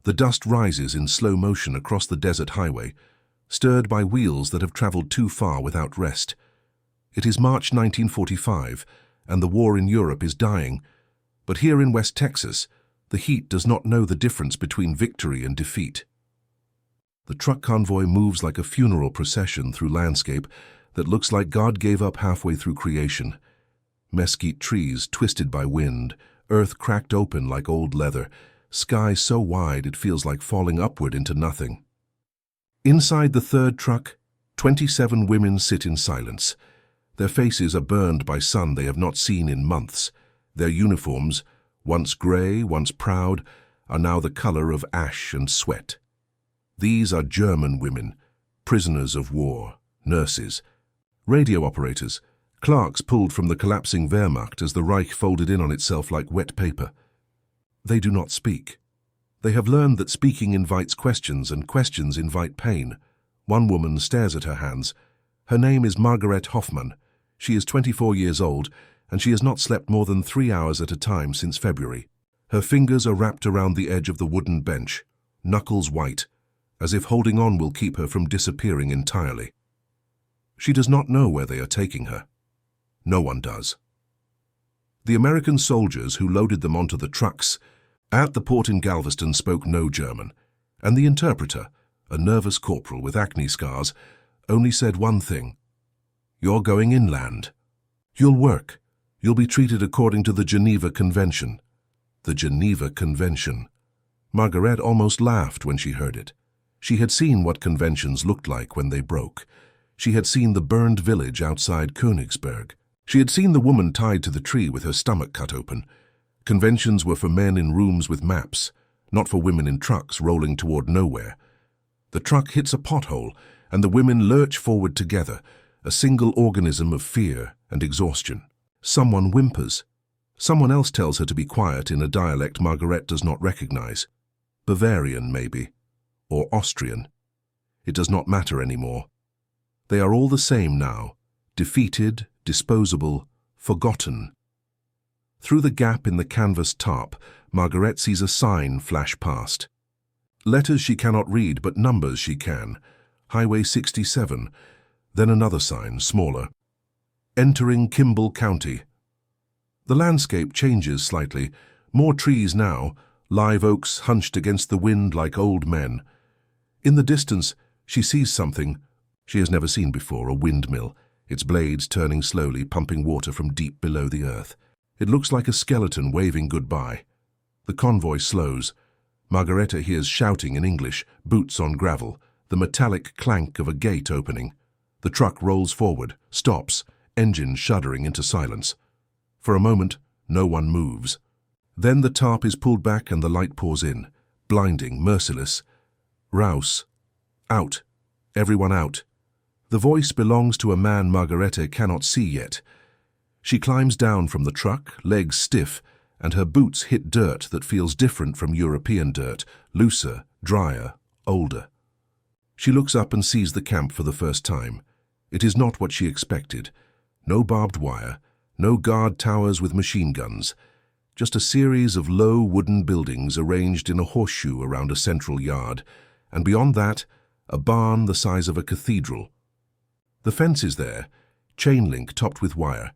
The dust rises in slow motion across the desert highway, stirred by wheels that have traveled too far without rest. It is March 1945, and the war in Europe is dying, but here in West Texas, the heat does not know the difference between victory and defeat. The truck convoy moves like a funeral procession through landscape that looks like God gave up halfway through creation. Mesquite trees twisted by wind, earth cracked open like old leather, sky so wide it feels like falling upward into nothing. Inside the third truck, 27 women sit in silence. Their faces are burned by sun they have not seen in months. Their uniforms, once grey, once proud, are now the colour of ash and sweat. These are German women, prisoners of war, nurses, radio operators, clerks pulled from the collapsing Wehrmacht as the Reich folded in on itself like wet paper. They do not speak. They have learned that speaking invites questions and questions invite pain. One woman stares at her hands. Her name is Margaret Hoffmann. She is 24 years old, and she has not slept more than 3 hours at a time since February. Her fingers are wrapped around the edge of the wooden bench, knuckles white, as if holding on will keep her from disappearing entirely. She does not know where they are taking her. No one does. The American soldiers who loaded them onto the trucks at the port in Galveston spoke no German, and the interpreter, a nervous corporal with acne scars, only said one thing: "You're going inland. You'll work. You'll be treated according to the Geneva Convention." The Geneva Convention. Margaret almost laughed when she heard it. She had seen what conventions looked like when they broke. She had seen the burned village outside Königsberg. She had seen the woman tied to the tree with her stomach cut open. Conventions were for men in rooms with maps, not for women in trucks rolling toward nowhere. The truck hits a pothole, and the women lurch forward together, a single organism of fear and exhaustion. Someone whimpers. Someone else tells her to be quiet in a dialect Margaret does not recognize. Bavarian, maybe, or Austrian. It does not matter anymore. They are all the same now, defeated, disposable, forgotten. Through the gap in the canvas tarp, Margaret sees a sign flash past. Letters she cannot read, but numbers she can. Highway 67. Then another sign, smaller. Entering Kimball County. The landscape changes slightly. More trees now, live oaks hunched against the wind like old men. In the distance, she sees something she has never seen before, a windmill, its blades turning slowly, pumping water from deep below the earth. It looks like a skeleton waving goodbye. The convoy slows. Margareta hears shouting in English, boots on gravel, the metallic clank of a gate opening. The truck rolls forward, stops, engine shuddering into silence. For a moment, no one moves. Then the tarp is pulled back and the light pours in, blinding, merciless. Rouse. Out. Everyone out. The voice belongs to a man Margareta cannot see yet. She climbs down from the truck, legs stiff, and her boots hit dirt that feels different from European dirt, looser, drier, older. She looks up and sees the camp for the first time. It is not what she expected. No barbed wire, no guard towers with machine guns, just a series of low wooden buildings arranged in a horseshoe around a central yard, and beyond that, a barn the size of a cathedral. The fence is there, chain link topped with wire,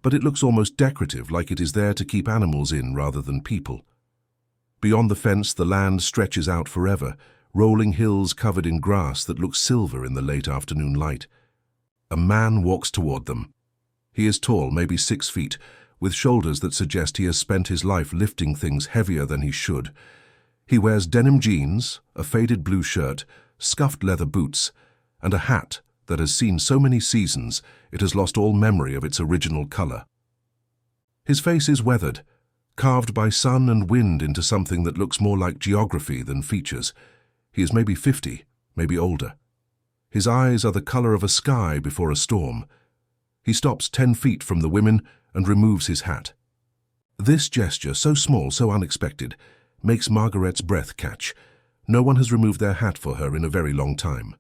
but it looks almost decorative, like it is there to keep animals in rather than people. Beyond the fence, the land stretches out forever, rolling hills covered in grass that looks silver in the late afternoon light. A man walks toward them. He is tall, maybe 6 feet, with shoulders that suggest he has spent his life lifting things heavier than he should. He wears denim jeans, a faded blue shirt, scuffed leather boots, and a hat that has seen so many seasons it has lost all memory of its original color. His face is weathered, carved by sun and wind into something that looks more like geography than features. He is maybe 50, maybe older. His eyes are the color of a sky before a storm. He stops 10 feet from the women and removes his hat. This gesture, so small, so unexpected, makes Margaret's breath catch. No one has removed their hat for her in a very long time.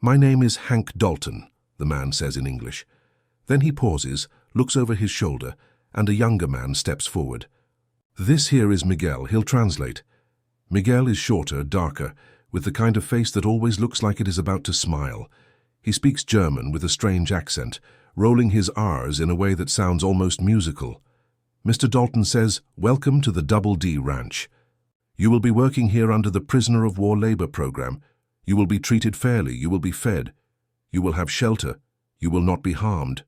"My name is Hank Dalton," the man says in English. Then he pauses, looks over his shoulder, and a younger man steps forward. "This here is Miguel, he'll translate." Miguel is shorter, darker, with the kind of face that always looks like it is about to smile. He speaks German with a strange accent, rolling his R's in a way that sounds almost musical. Mr. Dalton says, "Welcome to the Double D Ranch. You will be working here under the prisoner of war labor program. You will be treated fairly, you will be fed. You will have shelter, you will not be harmed."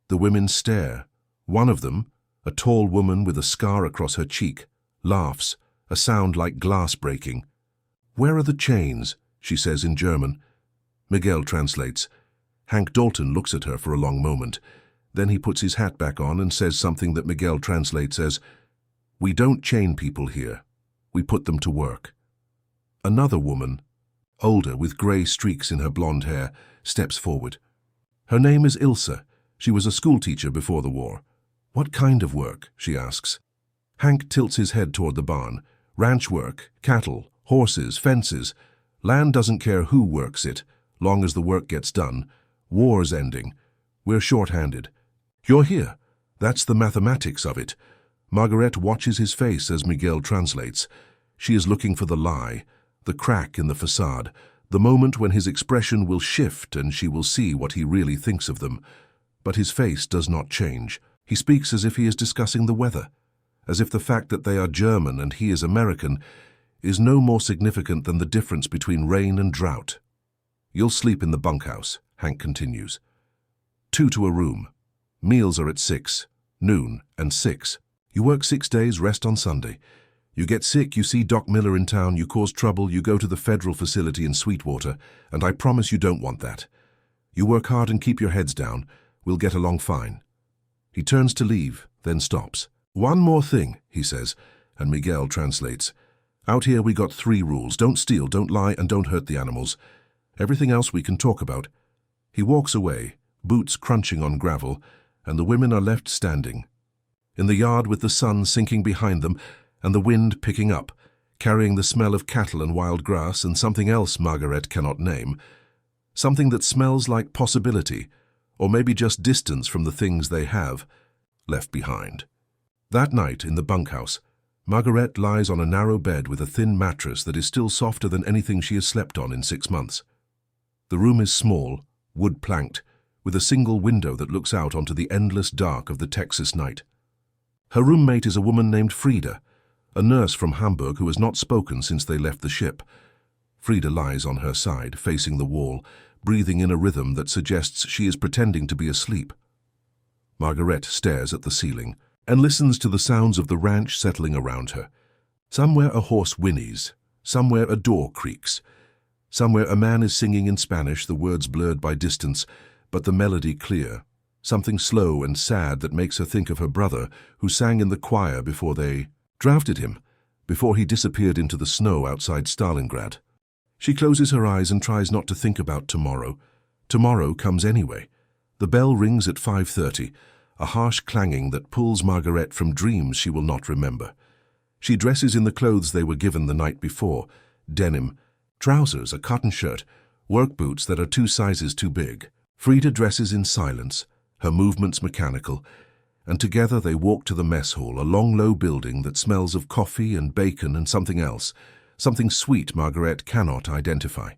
The women stare. One of them, a tall woman with a scar across her cheek, laughs, a sound like glass breaking. "Where are the chains?" she says in German. Miguel translates. Hank Dalton looks at her for a long moment. Then he puts his hat back on and says something that Miguel translates as, "We don't chain people here. We put them to work." Another woman, older with grey streaks in her blonde hair, steps forward. Her name is Ilse. She was a schoolteacher before the war. "What kind of work?" she asks. Hank tilts his head toward the barn. "Ranch work, cattle, horses, fences. Land doesn't care who works it, long as the work gets done. War's ending. We're short-handed." "You're here. That's the mathematics of it." Margaret watches his face as Miguel translates. She is looking for the lie, the crack in the facade, the moment when his expression will shift and she will see what he really thinks of them. But his face does not change. He speaks as if he is discussing the weather, as if the fact that they are German and he is American is no more significant than the difference between rain and drought. "You'll sleep in the bunkhouse," Hank continues. 2 to a room. Meals are at 6, noon, and 6. You work 6 days, rest on Sunday. You get sick, you see Doc Miller in town, you cause trouble, you go to the federal facility in Sweetwater, and I promise you don't want that. You work hard and keep your heads down. We'll get along fine. He turns to leave, then stops. "One more thing," he says, and Miguel translates. "Out here we got 3 rules. Don't steal, don't lie, and don't hurt the animals. Everything else we can talk about." He walks away, boots crunching on gravel, and the women are left standing. In the yard with the sun sinking behind them and the wind picking up, carrying the smell of cattle and wild grass and something else Margaret cannot name, something that smells like possibility, or maybe just distance from the things they have left behind. That night in the bunkhouse, Margaret lies on a narrow bed with a thin mattress that is still softer than anything she has slept on in 6 months. The room is small, wood-planked, with a single window that looks out onto the endless dark of the Texas night. Her roommate is a woman named Frida, a nurse from Hamburg who has not spoken since they left the ship. Frida lies on her side, facing the wall, breathing in a rhythm that suggests she is pretending to be asleep. Margaret stares at the ceiling and listens to the sounds of the ranch settling around her. Somewhere a horse whinnies, somewhere a door creaks, somewhere a man is singing in Spanish, the words blurred by distance, but the melody clear, something slow and sad that makes her think of her brother who sang in the choir before they drafted him, before he disappeared into the snow outside Stalingrad. She closes her eyes and tries not to think about tomorrow. Tomorrow comes anyway. The bell rings at 5:30, a harsh clanging that pulls Margaret from dreams she will not remember. She dresses in the clothes they were given the night before, denim, trousers, a cotton shirt, work boots that are 2 sizes too big. Frida dresses in silence, her movements mechanical, and together they walk to the mess hall, a long, low building that smells of coffee and bacon and something else, something sweet Margaret cannot identify.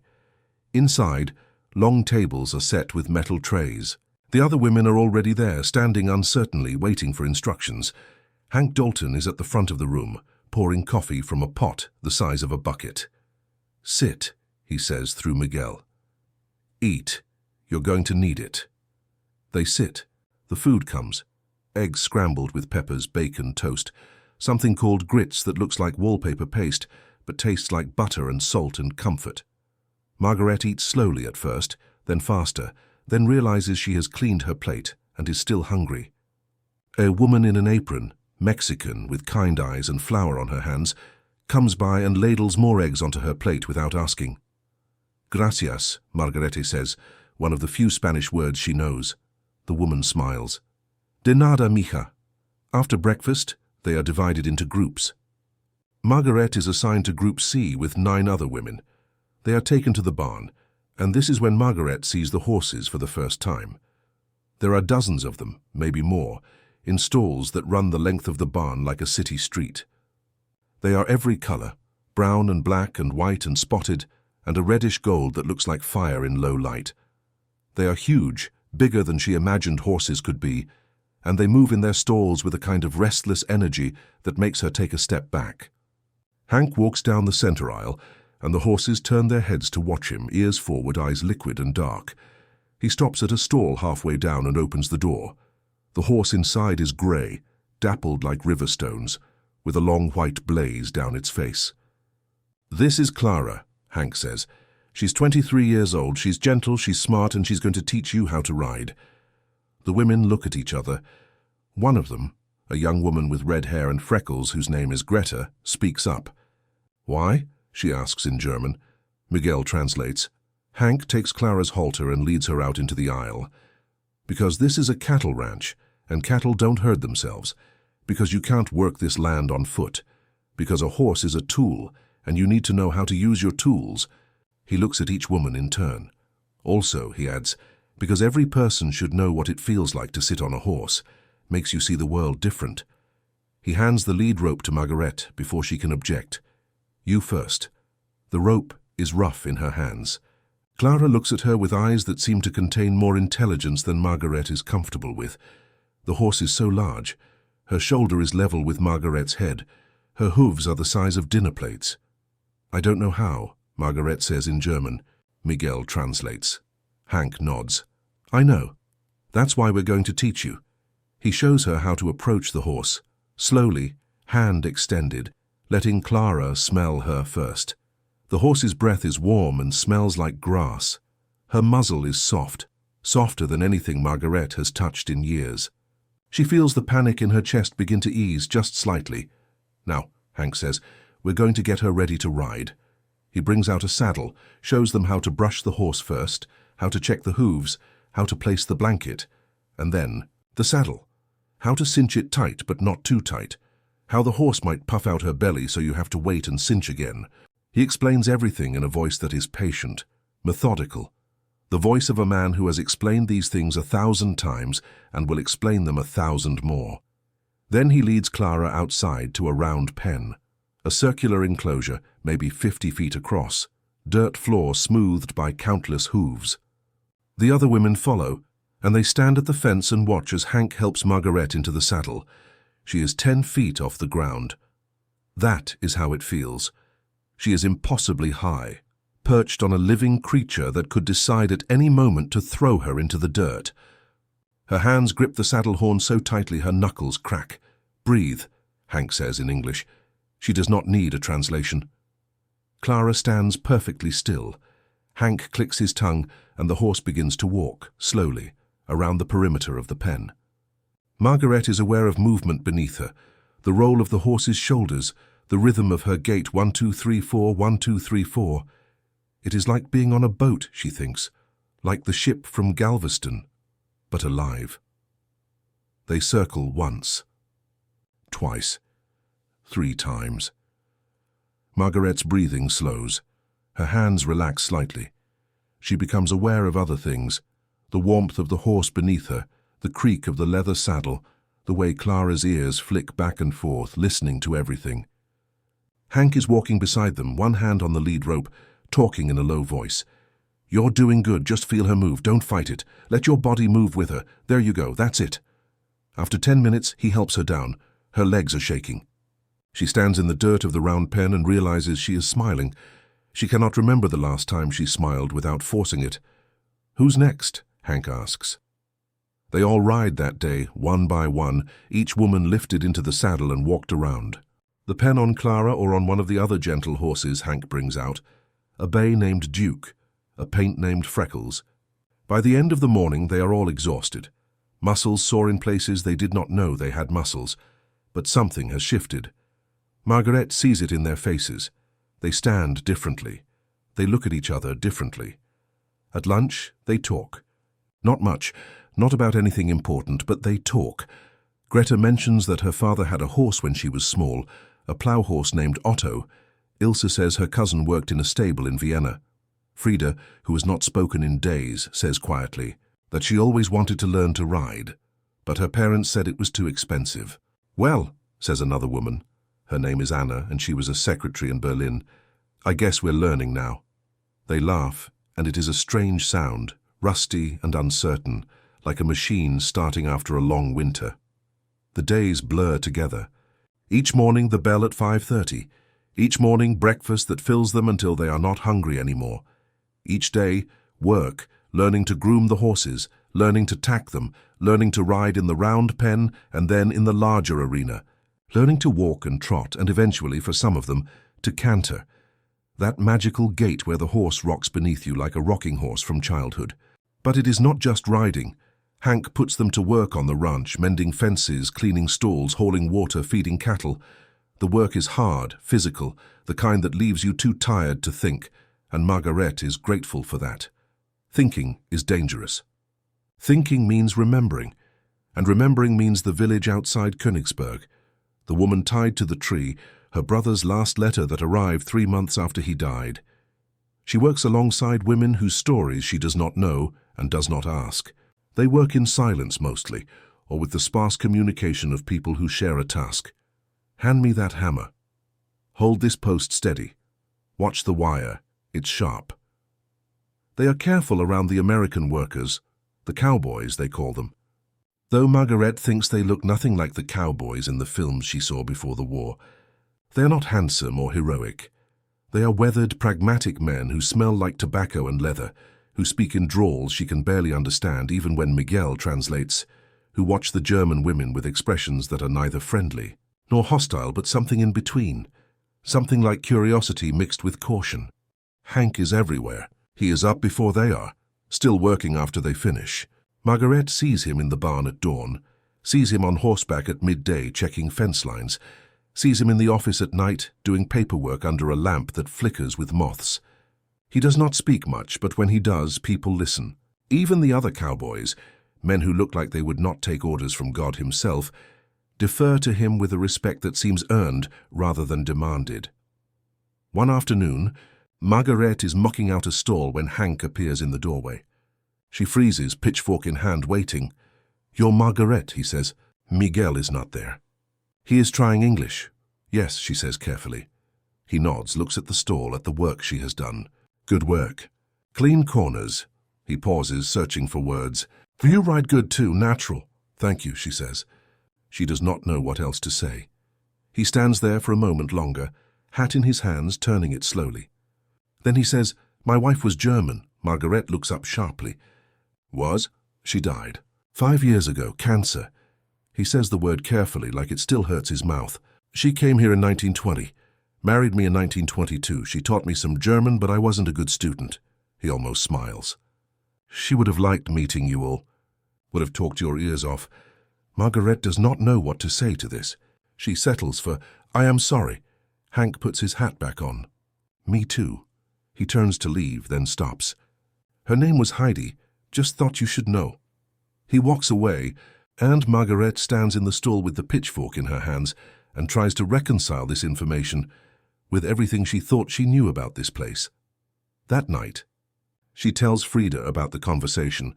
Inside, long tables are set with metal trays. The other women are already there, standing uncertainly, waiting for instructions. Hank Dalton is at the front of the room, pouring coffee from a pot the size of a bucket. "Sit," he says through Miguel. "Eat. You're going to need it." They sit. The food comes. Eggs scrambled with peppers, bacon, toast. Something called grits that looks like wallpaper paste, but tastes like butter and salt and comfort. Margaret eats slowly at first, then faster, then realizes she has cleaned her plate and is still hungry. A woman in an apron, Mexican, with kind eyes and flour on her hands, comes by and ladles more eggs onto her plate without asking. "Gracias," Margarete says, one of the few Spanish words she knows. The woman smiles. "De nada, mija." After breakfast, they are divided into groups. Margaret is assigned to Group C with 9 other women. They are taken to the barn, and this is when Margaret sees the horses for the first time. There are dozens of them, maybe more, in stalls that run the length of the barn like a city street. They are every color, brown and black and white and spotted, and a reddish gold that looks like fire in low light. They are huge, bigger than she imagined horses could be, and they move in their stalls with a kind of restless energy that makes her take a step back. Hank walks down the center aisle, and the horses turn their heads to watch him, ears forward, eyes liquid and dark. He stops at a stall halfway down and opens the door. The horse inside is grey, dappled like river stones, with a long white blaze down its face. "This is Clara," Hank says. "She's 23 years old, she's gentle, she's smart, and she's going to teach you how to ride." The women look at each other. One of them, a young woman with red hair and freckles whose name is Greta, speaks up. "Why?" she asks in German. Miguel translates. Hank takes Clara's halter and leads her out into the aisle. "Because this is a cattle ranch, and cattle don't herd themselves. Because you can't work this land on foot. Because a horse is a tool, and you need to know how to use your tools." He looks at each woman in turn. "Also," he adds, "because every person should know what it feels like to sit on a horse. Makes you see the world different." He hands the lead rope to Margaret before she can object. "You first." The rope is rough in her hands. Clara looks at her with eyes that seem to contain more intelligence than Margaret is comfortable with. The horse is so large. Her shoulder is level with Margaret's head. Her hooves are the size of dinner plates. "I don't know how," Margaret says in German. Miguel translates. Hank nods. "I know. That's why we're going to teach you." He shows her how to approach the horse, slowly, hand extended, letting Clara smell her first. The horse's breath is warm and smells like grass. Her muzzle is soft, softer than anything Margaret has touched in years. She feels the panic in her chest begin to ease just slightly. "Now," Hank says, "we're going to get her ready to ride." He brings out a saddle, shows them how to brush the horse first, how to check the hooves, how to place the blanket, and then the saddle. How to cinch it tight but not too tight. How the horse might puff out her belly so you have to wait and cinch again. He explains everything in a voice that is patient, methodical. The voice of a man who has explained these things 1,000 times and will explain them 1,000 more. Then he leads Clara outside to a round pen, a circular enclosure, maybe 50 feet across, dirt floor smoothed by countless hooves. The other women follow, and they stand at the fence and watch as Hank helps Margaret into the saddle. She is 10 feet off the ground. That is how it feels. She is impossibly high, perched on a living creature that could decide at any moment to throw her into the dirt. Her hands grip the saddle horn so tightly her knuckles crack. "Breathe," Hank says in English. She does not need a translation. Clara stands perfectly still. Hank clicks his tongue, and the horse begins to walk, slowly, around the perimeter of the pen. Margaret is aware of movement beneath her, the roll of the horse's shoulders, the rhythm of her gait, 1, 2, 3, 4, 1, 2, 3, 4. It is like being on a boat, she thinks, like the ship from Galveston, but alive. They circle once, twice, 3 times. Margaret's breathing slows. Her hands relax slightly. She becomes aware of other things, the warmth of the horse beneath her, the creak of the leather saddle, the way Clara's ears flick back and forth, listening to everything. Hank is walking beside them, one hand on the lead rope, talking in a low voice. "You're doing good, just feel her move, don't fight it. Let your body move with her. There you go, that's it." After 10 minutes, he helps her down. Her legs are shaking. She stands in the dirt of the round pen and realizes she is smiling. She cannot remember the last time she smiled without forcing it. "Who's next?" Hank asks. They all ride that day, one by one, each woman lifted into the saddle and walked around. The pen on Clara or on one of the other gentle horses Hank brings out. A bay named Duke, a paint named Freckles. By the end of the morning they are all exhausted. Muscles sore in places they did not know they had muscles, but something has shifted. Margaret sees it in their faces. They stand differently. They look at each other differently. At lunch, they talk. Not much, not about anything important, but they talk. Greta mentions that her father had a horse when she was small, a plough horse named Otto. Ilse says her cousin worked in a stable in Vienna. Frida, who has not spoken in days, says quietly that she always wanted to learn to ride, but her parents said it was too expensive. "Well," says another woman, Her name is Anna, and she was a secretary in Berlin. I guess we're learning now. They laugh, and it is a strange sound, rusty and uncertain, like a machine starting after a long winter. The days blur together. Each morning the bell at 5:30. Each morning breakfast that fills them until they are not hungry anymore. Each day, work, learning to groom the horses, learning to tack them, learning to ride in the round pen and then in the larger arena, learning to walk and trot and eventually, for some of them, to canter. That magical gait where the horse rocks beneath you like a rocking horse from childhood. But it is not just riding. Hank puts them to work on the ranch, mending fences, cleaning stalls, hauling water, feeding cattle. The work is hard, physical, the kind that leaves you too tired to think, and Margaret is grateful for that. Thinking is dangerous. Thinking means remembering, and remembering means the village outside Königsberg, the woman tied to the tree, her brother's last letter that arrived 3 months after he died. She works alongside women whose stories she does not know and does not ask. They work in silence mostly, or with the sparse communication of people who share a task. Hand me that hammer. Hold this post steady. Watch the wire. It's sharp. They are careful around the American workers, the cowboys they call them. Though Margaret thinks they look nothing like the cowboys in the films she saw before the war, they are not handsome or heroic. They are weathered, pragmatic men who smell like tobacco and leather, who speak in drawls she can barely understand even when Miguel translates, who watch the German women with expressions that are neither friendly nor hostile but something in between, something like curiosity mixed with caution. Hank is everywhere. He is up before they are, still working after they finish. Margaret sees him in the barn at dawn, sees him on horseback at midday checking fence lines, sees him in the office at night doing paperwork under a lamp that flickers with moths. He does not speak much, but when he does, people listen. Even the other cowboys, men who look like they would not take orders from God himself, defer to him with a respect that seems earned rather than demanded. One afternoon, Margaret is mucking out a stall when Hank appears in the doorway. She freezes, pitchfork in hand, waiting. "You're Margaret," he says. "Miguel is not there." "He is trying English." "Yes," she says carefully. He nods, looks at the stall, at the work she has done. "Good work. Clean corners." He pauses, searching for words. "You ride good too, natural." "Thank you," she says. She does not know what else to say. He stands there for a moment longer, hat in his hands, turning it slowly. Then he says, "My wife was German." Margaret looks up sharply. "Was?" "She died. 5 years ago, cancer." He says the word carefully, like it still hurts his mouth. "She came here in 1920. Married me in 1922. She taught me some German, but I wasn't a good student." He almost smiles. "She would have liked meeting you all. Would have talked your ears off." Margaret does not know what to say to this. She settles for, "I am sorry." Hank puts his hat back on. "Me too." He turns to leave, then stops. "Her name was Heidi. Just thought you should know." He walks away, and Margaret stands in the stall with the pitchfork in her hands and tries to reconcile this information with everything she thought she knew about this place. That night, she tells Frida about the conversation.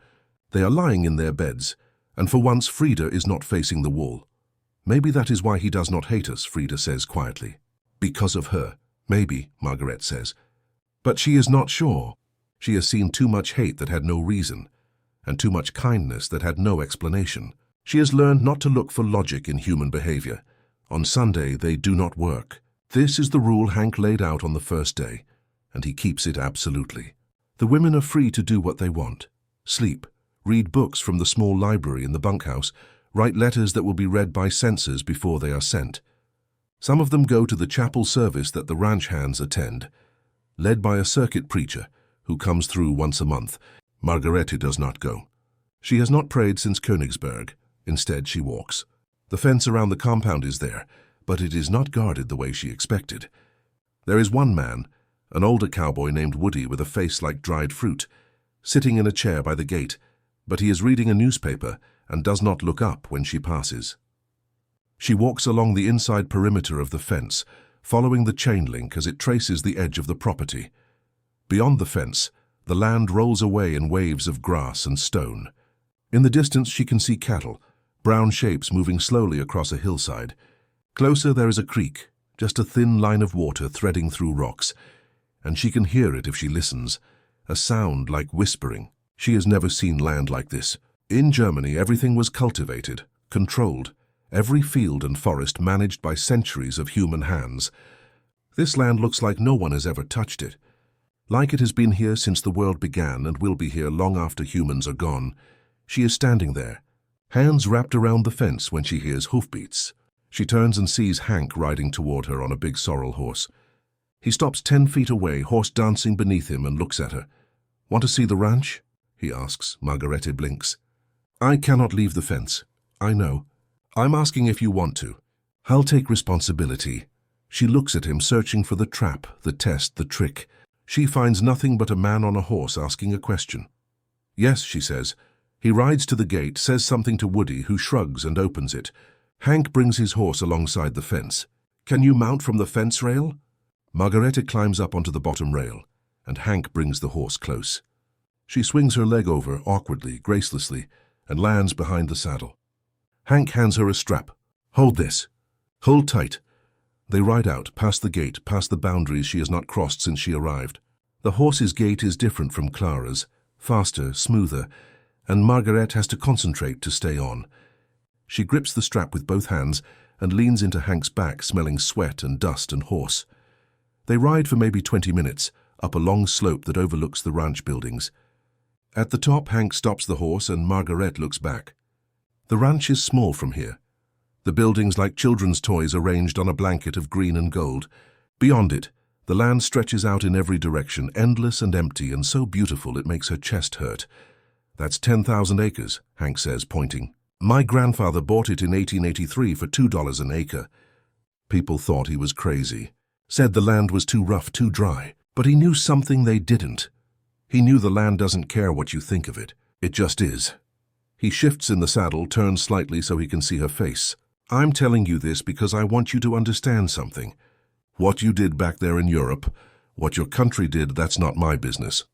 They are lying in their beds, and for once Frida is not facing the wall. "Maybe that is why he does not hate us," Frida says quietly. "Because of her." "Maybe," Margaret says. But she is not sure. She has seen too much hate that had no reason, and too much kindness that had no explanation. She has learned not to look for logic in human behavior. On Sunday, they do not work. This is the rule Hank laid out on the first day, and he keeps it absolutely. The women are free to do what they want. Sleep, read books from the small library in the bunkhouse, write letters that will be read by censors before they are sent. Some of them go to the chapel service that the ranch hands attend, led by a circuit preacher who comes through once a month. Margarete does not go. She has not prayed since Königsberg. Instead, she walks. The fence around the compound is there, but it is not guarded the way she expected. There is one man, an older cowboy named Woody with a face like dried fruit, sitting in a chair by the gate, but he is reading a newspaper and does not look up when she passes. She walks along the inside perimeter of the fence, following the chain link as it traces the edge of the property. Beyond the fence, the land rolls away in waves of grass and stone. In the distance she can see cattle, brown shapes moving slowly across a hillside. Closer there is a creek, just a thin line of water threading through rocks, and she can hear it if she listens, a sound like whispering. She has never seen land like this. In Germany, everything was cultivated, controlled, every field and forest managed by centuries of human hands. This land looks like no one has ever touched it, like it has been here since the world began and will be here long after humans are gone. She is standing there, hands wrapped around the fence when she hears hoofbeats. She turns and sees Hank riding toward her on a big sorrel horse. He stops 10 feet away, horse dancing beneath him, and looks at her. "Want to see the ranch?" he asks. Margarete blinks. "I cannot leave the fence. I know. I'm asking if you want to. I'll take responsibility." She looks at him, searching for the trap, the test, the trick. She finds nothing but a man on a horse asking a question. "Yes," she says. He rides to the gate, says something to Woody, who shrugs and opens it. Hank brings his horse alongside the fence. "Can you mount from the fence rail?" Margarete climbs up onto the bottom rail, and Hank brings the horse close. She swings her leg over, awkwardly, gracelessly, and lands behind the saddle. Hank hands her a strap. "Hold this. Hold tight." They ride out, past the gate, past the boundaries she has not crossed since she arrived. The horse's gait is different from Clara's, faster, smoother, and Margarete has to concentrate to stay on. She grips the strap with both hands and leans into Hank's back, smelling sweat and dust and horse. They ride for maybe 20 minutes, up a long slope that overlooks the ranch buildings. At the top, Hank stops the horse and Margarete looks back. The ranch is small from here. The buildings like children's toys arranged on a blanket of green and gold. Beyond it, the land stretches out in every direction, endless and empty and so beautiful it makes her chest hurt. "That's 10,000 acres, Hank says, pointing. "My grandfather bought it in 1883 for $2 an acre. People thought he was crazy, said the land was too rough, too dry. But he knew something they didn't. He knew the land doesn't care what you think of it. It just is." He shifts in the saddle, turns slightly so he can see her face. "I'm telling you this because I want you to understand something. What you did back there in Europe, what your country did, that's not my business.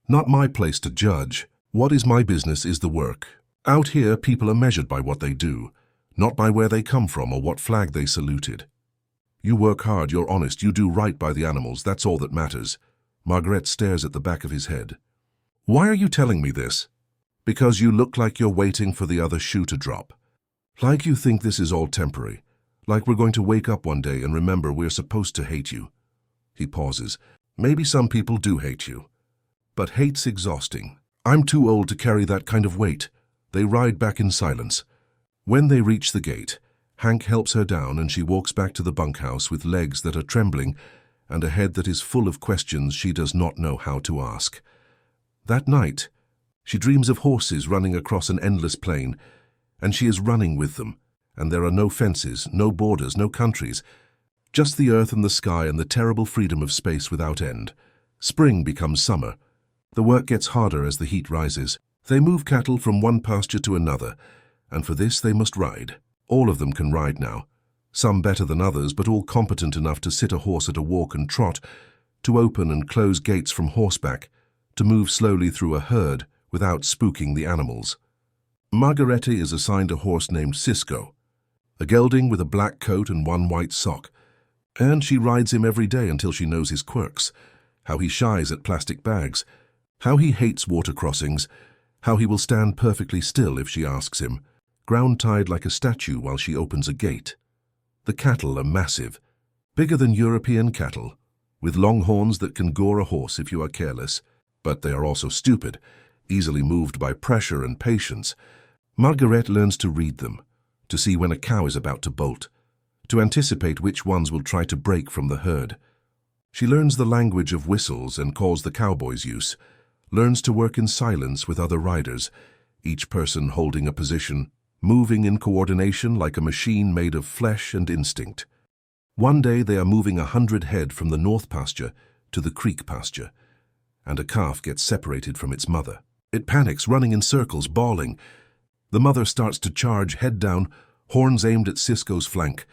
Not my place to judge. What is my business is the work. Out here, people are measured by what they do, not by where they come from or what flag they saluted. You work hard, you're honest, you do right by the animals, that's all that matters." Margarete stares at the back of his head. "Why are you telling me this?" "Because you look like you're waiting for the other shoe to drop. Like you think this is all temporary. Like we're going to wake up one day and remember we're supposed to hate you." He pauses. "Maybe some people do hate you. But hate's exhausting. I'm too old to carry that kind of weight." They ride back in silence. When they reach the gate, Hank helps her down and she walks back to the bunkhouse with legs that are trembling and a head that is full of questions she does not know how to ask. That night, she dreams of horses running across an endless plain, and she is running with them, and there are no fences, no borders, no countries, just the earth and the sky and the terrible freedom of space without end. Spring becomes summer. The work gets harder as the heat rises. They move cattle from one pasture to another, and for this they must ride. All of them can ride now, some better than others, but all competent enough to sit a horse at a walk and trot, to open and close gates from horseback, to move slowly through a herd without spooking the animals. Margarete is assigned a horse named Cisco, a gelding with a black coat and one white sock, and she rides him every day until she knows his quirks, how he shies at plastic bags, how he hates water crossings, how he will stand perfectly still if she asks him, ground-tied like a statue while she opens a gate. The cattle are massive, bigger than European cattle, with long horns that can gore a horse if you are careless, but they are also stupid, easily moved by pressure and patience. Margarete learns to read them, to see when a cow is about to bolt, to anticipate which ones will try to break from the herd. She learns the language of whistles and calls the cowboys use, learns to work in silence with other riders, each person holding a position, moving in coordination like a machine made of flesh and instinct. One day they are moving 100 head from the north pasture to the creek pasture, and a calf gets separated from its mother. It panics, running in circles, bawling. The mother starts to charge, head down, horns aimed at Cisco's flank.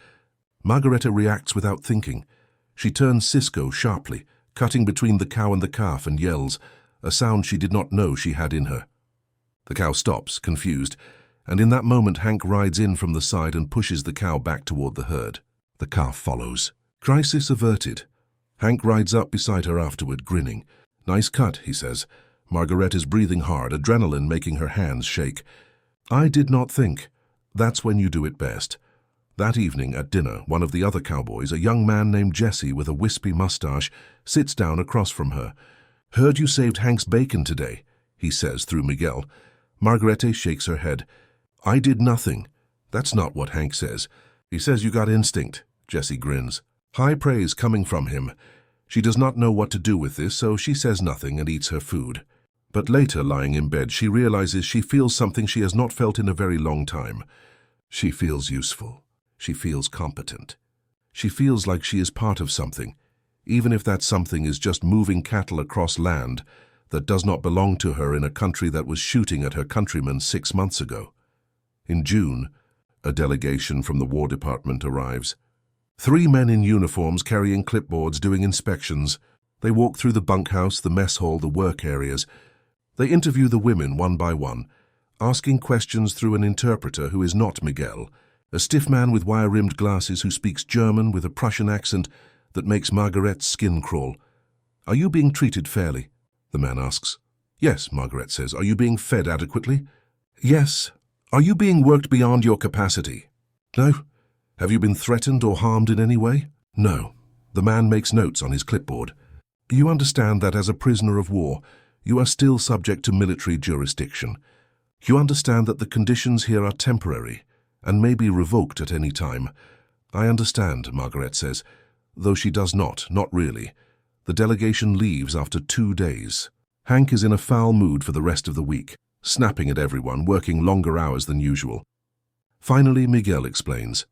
Margarete reacts without thinking. She turns Cisco sharply, cutting between the cow and the calf, and yells, a sound she did not know she had in her. The cow stops, confused, and in that moment Hank rides in from the side and pushes the cow back toward the herd. The calf follows. Crisis averted. Hank rides up beside her afterward, grinning. "Nice cut," he says. Margaret is breathing hard, adrenaline making her hands shake. "I did not think. That's when you do it best." That evening at dinner, one of the other cowboys, a young man named Jesse with a wispy mustache, sits down across from her. "Heard you saved Hank's bacon today," he says through Miguel. Margarete shakes her head. "I did nothing." "That's not what Hank says. He says you got instinct." Jesse grins. High praise coming from him. She does not know what to do with this, so she says nothing and eats her food. But later, lying in bed, she realizes she feels something she has not felt in a very long time. She feels useful. She feels competent. She feels like she is part of something, even if that something is just moving cattle across land that does not belong to her in a country that was shooting at her countrymen 6 months ago. In June, a delegation from the War Department arrives. 3 men in uniforms carrying clipboards doing inspections. They walk through the bunkhouse, the mess hall, the work areas. They interview the women one by one, asking questions through an interpreter who is not Miguel, a stiff man with wire-rimmed glasses who speaks German with a Prussian accent that makes Margaret's skin crawl. "Are you being treated fairly?" the man asks. "Yes," Margaret says. "Are you being fed adequately?" "Yes." "Are you being worked beyond your capacity?" "No." "Have you been threatened or harmed in any way?" "No." The man makes notes on his clipboard. "You understand that as a prisoner of war, you are still subject to military jurisdiction. You understand that the conditions here are temporary and may be revoked at any time." "I understand," Margaret says, though she does not really. The delegation leaves after 2 days. Hank is in a foul mood for the rest of the week, snapping at everyone, working longer hours than usual. Finally, Miguel explains.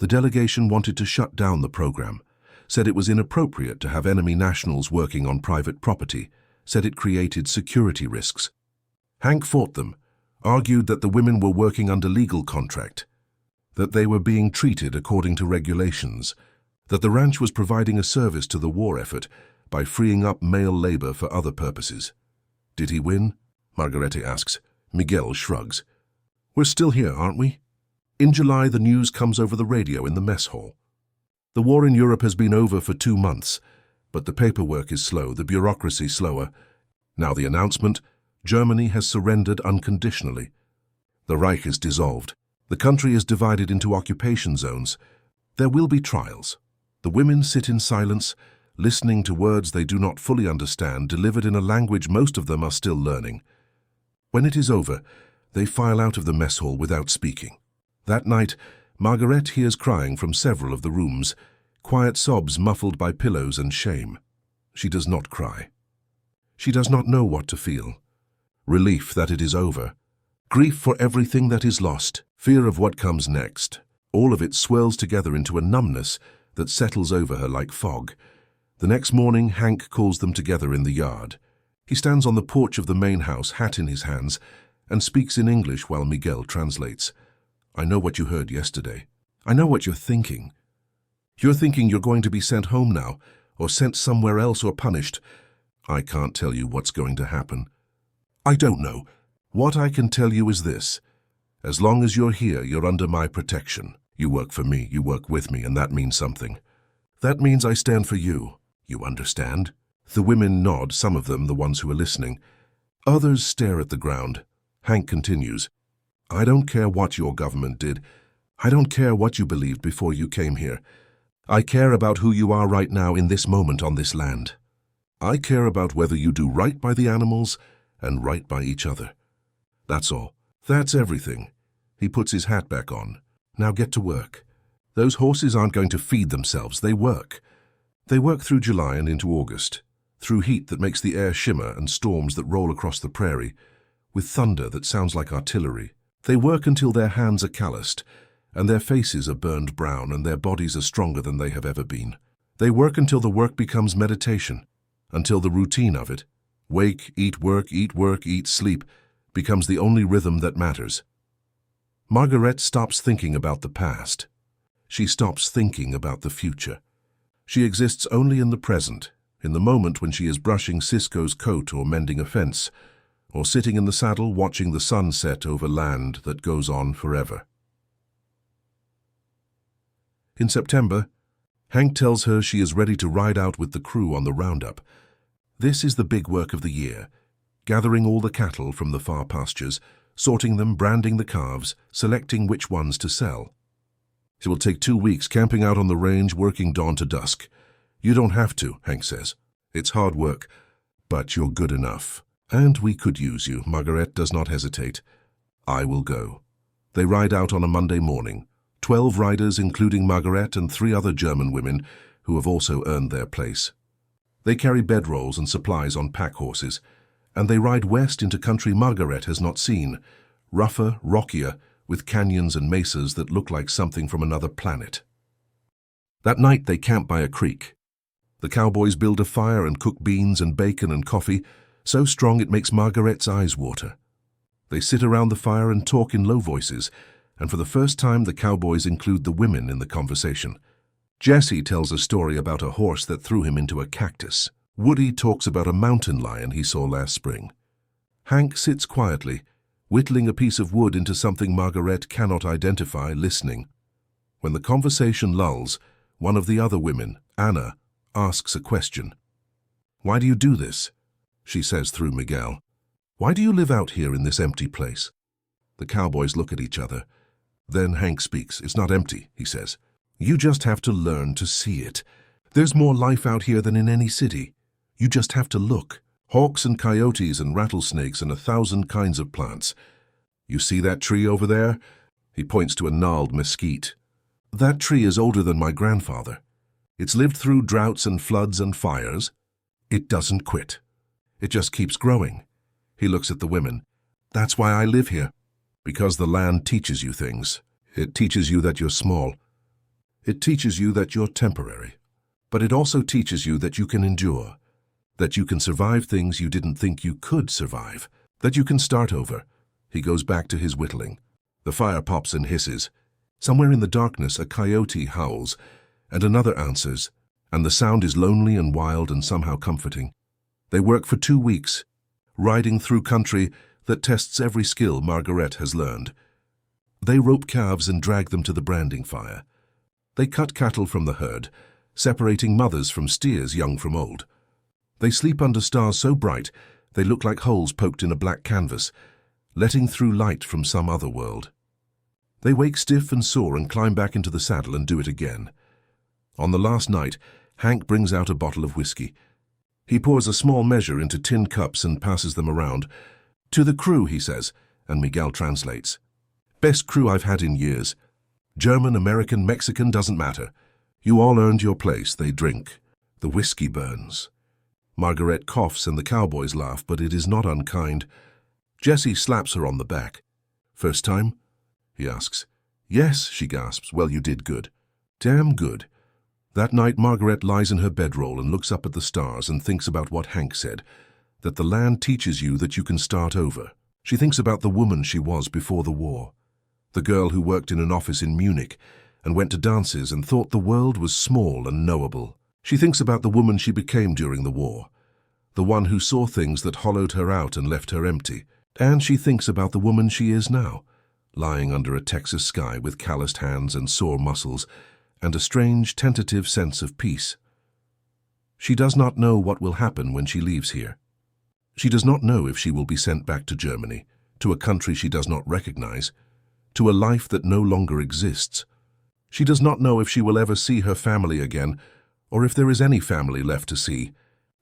The delegation wanted to shut down the program, said it was inappropriate to have enemy nationals working on private property, said it created security risks. Hank fought them, argued that the women were working under legal contract, that they were being treated according to regulations, that the ranch was providing a service to the war effort by freeing up male labor for other purposes. Did he win? Margarete asks. Miguel shrugs. We're still here, aren't we? In July, the news comes over the radio in the mess hall. The war in Europe has been over for 2 months, but the paperwork is slow, the bureaucracy slower. Now the announcement, Germany has surrendered unconditionally. The Reich is dissolved. The country is divided into occupation zones. There will be trials. The women sit in silence, listening to words they do not fully understand, delivered in a language most of them are still learning. When it is over, they file out of the mess hall without speaking. That night, Margaret hears crying from several of the rooms, quiet sobs muffled by pillows and shame. She does not cry. She does not know what to feel. Relief that it is over. Grief for everything that is lost. Fear of what comes next. All of it swirls together into a numbness that settles over her like fog. The next morning, Hank calls them together in the yard. He stands on the porch of the main house, hat in his hands, and speaks in English while Miguel translates. I know what you heard yesterday. I know what you're thinking. You're thinking you're going to be sent home now, or sent somewhere else or punished. I can't tell you what's going to happen. I don't know. What I can tell you is this. As long as you're here, you're under my protection. You work for me, you work with me, and that means something. That means I stand for you. You understand? The women nod, some of them, the ones who are listening. Others stare at the ground. Hank continues. I don't care what your government did. I don't care what you believed before you came here. I care about who you are right now in this moment on this land. I care about whether you do right by the animals and right by each other. That's all. That's everything. He puts his hat back on. Now get to work. Those horses aren't going to feed themselves. They work. They work through July and into August, through heat that makes the air shimmer and storms that roll across the prairie, with thunder that sounds like artillery. They work until their hands are calloused, and their faces are burned brown, and their bodies are stronger than they have ever been. They work until the work becomes meditation, until the routine of it, wake, eat, sleep, becomes the only rhythm that matters. Margaret stops thinking about the past. She stops thinking about the future. She exists only in the present, in the moment when she is brushing Cisco's coat or mending a fence, or sitting in the saddle watching the sun set over land that goes on forever. In September, Hank tells her she is ready to ride out with the crew on the roundup. This is the big work of the year, gathering all the cattle from the far pastures, sorting them, branding the calves, selecting which ones to sell. It will take 2 weeks camping out on the range, working dawn to dusk. You don't have to, Hank says. It's hard work, but you're good enough. And we could use you. Margaret does not hesitate. I will go. They ride out on a Monday morning. 12 riders, including Margaret and 3 other German women who have also earned their place. They carry bedrolls and supplies on pack horses, and they ride west into country Margaret has not seen, rougher, rockier, with canyons and mesas that look like something from another planet. That night they camp by a creek. The cowboys build a fire and cook beans and bacon and coffee, so strong it makes Margaret's eyes water. They sit around the fire and talk in low voices, and for the first time the cowboys include the women in the conversation. Jesse tells a story about a horse that threw him into a cactus. Woody talks about a mountain lion he saw last spring. Hank sits quietly, whittling a piece of wood into something Margaret cannot identify, listening. When the conversation lulls, one of the other women, Anna, asks a question. "Why do you do this?" she says through Miguel. "Why do you live out here in this empty place?" The cowboys look at each other. Then Hank speaks. "It's not empty," he says. "You just have to learn to see it. There's more life out here than in any city. You just have to look. Hawks and coyotes and rattlesnakes and 1,000 kinds of plants. You see that tree over there?" He points to a gnarled mesquite. "That tree is older than my grandfather. It's lived through droughts and floods and fires. It doesn't quit. It just keeps growing." He looks at the women. "That's why I live here. Because the land teaches you things. It teaches you that you're small. It teaches you that you're temporary. But it also teaches you that you can endure, that you can survive things you didn't think you could survive, that you can start over." He goes back to his whittling. The fire pops and hisses. Somewhere in the darkness a coyote howls, and another answers, and the sound is lonely and wild and somehow comforting. They work for 2 weeks, riding through country that tests every skill Margaret has learned. They rope calves and drag them to the branding fire. They cut cattle from the herd, separating mothers from steers young from old. They sleep under stars so bright they look like holes poked in a black canvas, letting through light from some other world. They wake stiff and sore and climb back into the saddle and do it again. On the last night, Hank brings out a bottle of whiskey. He pours a small measure into tin cups and passes them around. "To the crew," he says, and Miguel translates. "Best crew I've had in years. German, American, Mexican, doesn't matter. You all earned your place." They drink. The whiskey burns. Margaret coughs and the cowboys laugh, but it is not unkind. Jesse slaps her on the back. "First time?" he asks. "Yes," she gasps. "Well, you did good. Damn good." That night Margaret lies in her bedroll and looks up at the stars and thinks about what Hank said, that the land teaches you that you can start over. She thinks about the woman she was before the war, the girl who worked in an office in Munich and went to dances and thought the world was small and knowable. She thinks about the woman she became during the war, the one who saw things that hollowed her out and left her empty. And she thinks about the woman she is now, lying under a Texas sky with calloused hands and sore muscles and a strange, tentative sense of peace. She does not know what will happen when she leaves here. She does not know if she will be sent back to Germany, to a country she does not recognize, to a life that no longer exists. She does not know if she will ever see her family again, or if there is any family left to see.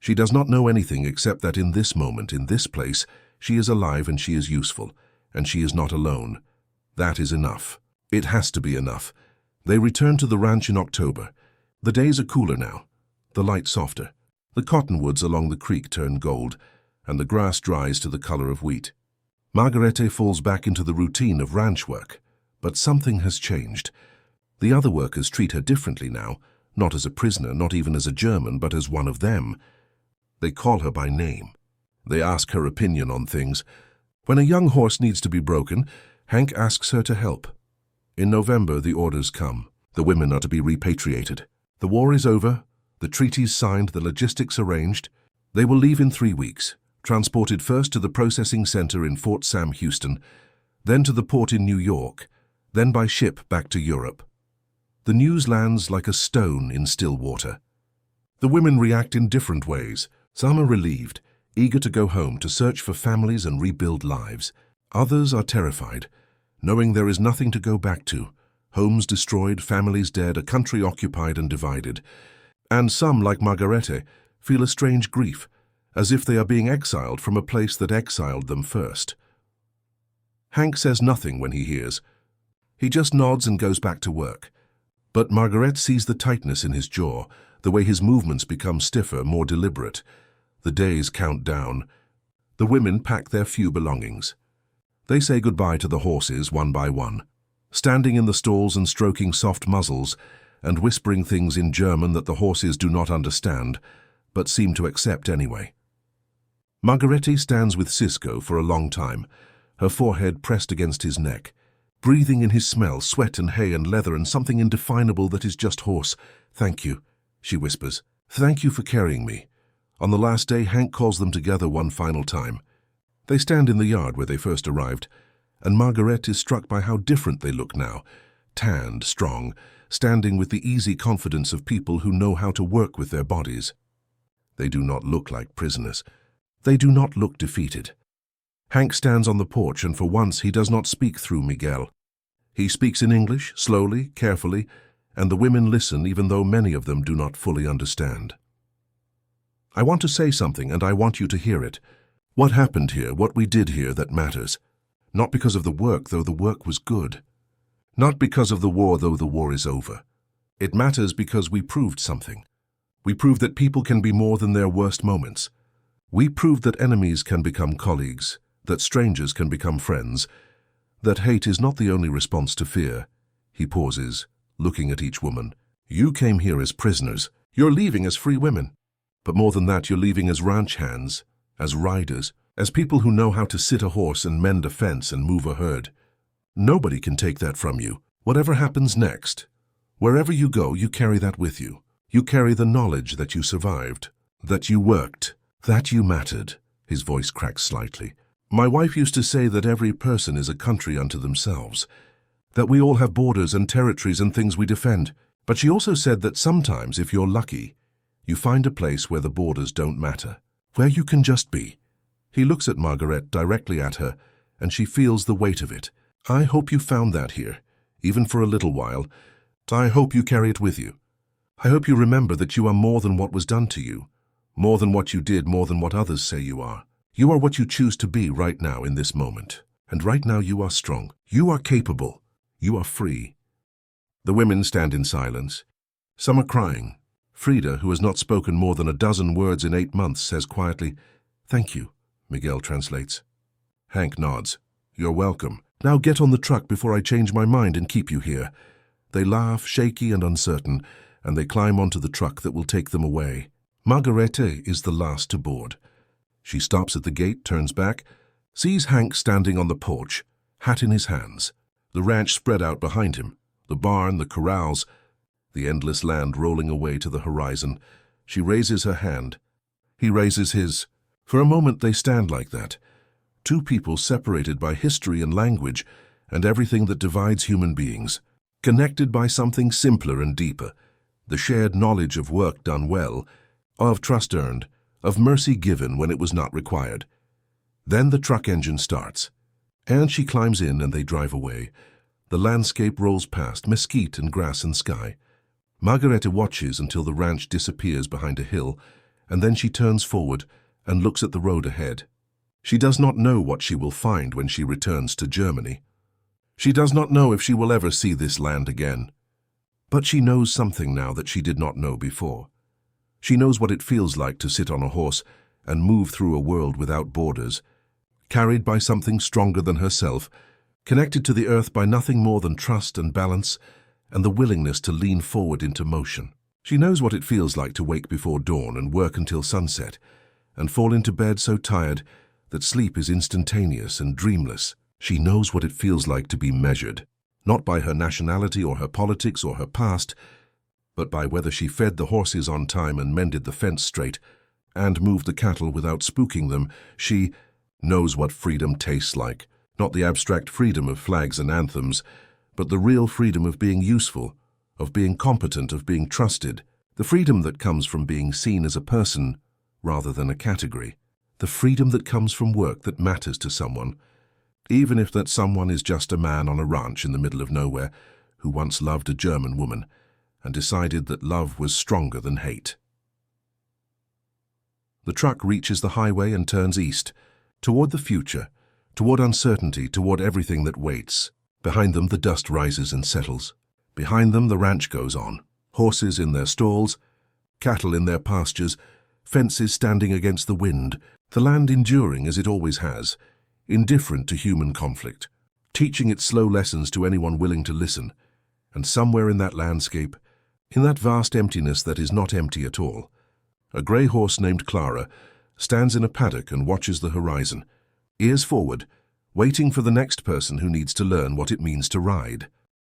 She does not know anything except that in this moment, in this place, she is alive and she is useful, and she is not alone. That is enough. It has to be enough. They return to the ranch in October. The days are cooler now, the light softer. The cottonwoods along the creek turn gold, and the grass dries to the color of wheat. Margarete falls back into the routine of ranch work, but something has changed. The other workers treat her differently now, not as a prisoner, not even as a German, but as one of them. They call her by name. They ask her opinion on things. When a young horse needs to be broken, Hank asks her to help. In November, the orders come. The women are to be repatriated. The war is over, the treaties signed, the logistics arranged. They will leave in 3 weeks, transported first to the processing center in Fort Sam Houston, then to the port in New York, then by ship back to Europe. The news lands like a stone in still water. The women react in different ways. Some are relieved, eager to go home to search for families and rebuild lives. Others are terrified, knowing there is nothing to go back to. Homes destroyed, families dead, a country occupied and divided. And some, like Margarete, feel a strange grief, as if they are being exiled from a place that exiled them first. Hank says nothing when he hears. He just nods and goes back to work. But Margaret sees the tightness in his jaw, the way his movements become stiffer, more deliberate. The days count down. The women pack their few belongings. They say goodbye to the horses one by one, standing in the stalls and stroking soft muzzles and whispering things in German that the horses do not understand, but seem to accept anyway. Margarete stands with Cisco for a long time, her forehead pressed against his neck, breathing in his smell, sweat and hay and leather and something indefinable that is just horse. "Thank you," she whispers. "Thank you for carrying me." On the last day, Hank calls them together one final time. They stand in the yard where they first arrived, and Margaret is struck by how different they look now, tanned, strong, standing with the easy confidence of people who know how to work with their bodies. They do not look like prisoners. They do not look defeated. Hank stands on the porch, and for once he does not speak through Miguel. He speaks in English, slowly, carefully, and the women listen even though many of them do not fully understand. "I want to say something, and I want you to hear it. What happened here, what we did here, that matters. Not because of the work, though the work was good. Not because of the war, though the war is over. It matters because we proved something. We proved that people can be more than their worst moments. We proved that enemies can become colleagues, that strangers can become friends, that hate is not the only response to fear." He pauses, looking at each woman. "You came here as prisoners. You're leaving as free women. But more than that, you're leaving as ranch hands, as riders, as people who know how to sit a horse and mend a fence and move a herd. Nobody can take that from you. Whatever happens next, wherever you go, you carry that with you. You carry the knowledge that you survived, that you worked, that you mattered." His voice cracks slightly. "My wife used to say that every person is a country unto themselves, that we all have borders and territories and things we defend. But she also said that sometimes, if you're lucky, you find a place where the borders don't matter, where you can just be." He looks at Margaret, directly at her, and she feels the weight of it. "I hope you found that here, even for a little while. I hope you carry it with you. I hope you remember that you are more than what was done to you, more than what you did, more than what others say you are. You are what you choose to be right now in this moment. And right now you are strong. You are capable. You are free." The women stand in silence. Some are crying. Frida, who has not spoken more than a dozen words in 8 months, says quietly, "Thank you," Miguel translates. Hank nods. "You're welcome. Now get on the truck before I change my mind and keep you here." They laugh, shaky and uncertain, and they climb onto the truck that will take them away. Margarete is the last to board. She stops at the gate, turns back, sees Hank standing on the porch, hat in his hands, the ranch spread out behind him, the barn, the corrals, the endless land rolling away to the horizon. She raises her hand. He raises his. For a moment they stand like that, two people separated by history and language and everything that divides human beings, connected by something simpler and deeper, the shared knowledge of work done well, of trust earned, of mercy given when it was not required. Then the truck engine starts, and she climbs in and they drive away. The landscape rolls past, mesquite and grass and sky. Margarete watches until the ranch disappears behind a hill, and then she turns forward and looks at the road ahead. She does not know what she will find when she returns to Germany. She does not know if she will ever see this land again. But she knows something now that she did not know before. She knows what it feels like to sit on a horse and move through a world without borders, carried by something stronger than herself, connected to the earth by nothing more than trust and balance and the willingness to lean forward into motion. She knows what it feels like to wake before dawn and work until sunset, and fall into bed so tired that sleep is instantaneous and dreamless. She knows what it feels like to be measured, not by her nationality or her politics or her past, but by whether she fed the horses on time and mended the fence straight, and moved the cattle without spooking them. She knows what freedom tastes like, not the abstract freedom of flags and anthems, but the real freedom of being useful, of being competent, of being trusted, the freedom that comes from being seen as a person rather than a category, the freedom that comes from work that matters to someone, even if that someone is just a man on a ranch in the middle of nowhere who once loved a German woman and decided that love was stronger than hate. The truck reaches the highway and turns east, toward the future, toward uncertainty, toward everything that waits. Behind them, the dust rises and settles. Behind them, the ranch goes on. Horses in their stalls, cattle in their pastures, fences standing against the wind, the land enduring as it always has, indifferent to human conflict, teaching its slow lessons to anyone willing to listen. And somewhere in that landscape, in that vast emptiness that is not empty at all, a grey horse named Clara stands in a paddock and watches the horizon, ears forward, waiting for the next person who needs to learn what it means to ride.